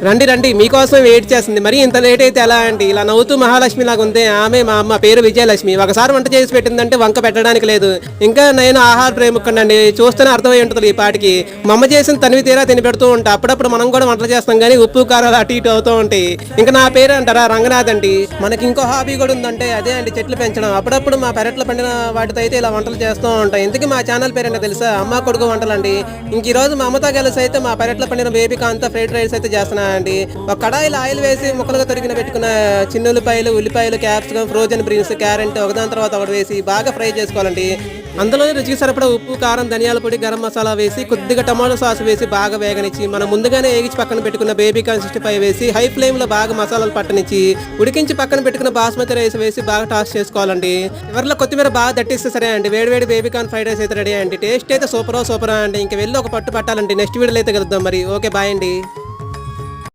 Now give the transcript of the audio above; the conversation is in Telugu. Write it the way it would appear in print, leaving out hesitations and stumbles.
రండి రండి మీకోసం వెయిట్ చేస్తుంది. మరి ఇంత లేట్ అయితే ఎలా అండి? ఇలా నవ్వుతూ మహాలక్ష్మి లాగా ఉంది ఆమె. మా అమ్మ పేరు విజయలక్ష్మి. ఒకసారి వంట చేసి పెట్టిందంటే వంక పెట్టడానికి లేదు. ఇంకా నేను ఆహార ప్రేమికుడండి, చూస్తేనే అర్థమై ఉంటుంది ఈ పాటికి. మా అమ్మ చేసిన తనివి తీరా తిని పెడుతూ ఉంటా. అప్పుడప్పుడు మనం కూడా వంటలు చేస్తాం కానీ ఉప్పు కారాలు అటు ఇటు అవుతూ ఉంటాయి. ఇంకా నా పేరు అంటారా రంగనాథ్ అండి. మనకి ఇంకో హాబీ కూడా ఉందంటే అదే అండి, చెట్లు పెంచడం. అప్పుడప్పుడు మా పెరట్లో పండిన వాటితో అయితే ఇలా వంటలు చేస్తూ ఉంటాం. ఇంతకీ మా ఛానల్ పేరు ఏంటో తెలుసా? అమ్మ కొడుకు వంటలు అండి. ఇంక ఈ రోజు మా అమ్మతో కలిసి అయితే మా పెరట్లో పండిన బేబీకా అంతా ఫ్రైడ్ రైస్ అయితే చేస్తున్నా అండి. ఒక కడాయిలో ఆయిల్ వేసి ముక్కలుగా తొరిగిన పెట్టుకున్న చిన్న ఉల్లిపాయలు క్యాప్సికమ్, ఫ్రోజన్ బీన్స్, క్యారెట్ ఒకదాని తర్వాత ఒకటి వేసి బాగా ఫ్రై చేసుకోవాలండి. అందులో రుచికి సరిపడా ఉప్పు, కారం, ధనియాల పొడి, గరం మసాలా వేసి కొద్దిగా టమాటో సాస్ వేసి బాగా వేగనిచ్చి మనం ముందుగానే ఏగిచి పక్కన పెట్టుకున్న బేబీకాన్ 65 వేసి హై ఫ్లేమ్ లో బాగా మసాలాలు పట్టనిచ్చి ఉడికించి పక్కన పెట్టుకున్న బాస్మతి రైస్ వేసి బాగా టాస్ చేసుకోవాలండి. చివరిలో కొత్తిమీర బాగా దట్టిస్తే సరే అండి, వేడి బేబీకాన్ ఫ్రైడ్ రైస్ అయితే రెడీ అండి. టేస్ట్ అయితే సూపర్ అండి. ఇంకా వెళ్ళి ఒక పట్టు పట్టాలండి. నెక్స్ట్ వీడియోలో అయితే కలుద్దాం మరి. ఓకే బాయ్ అండి.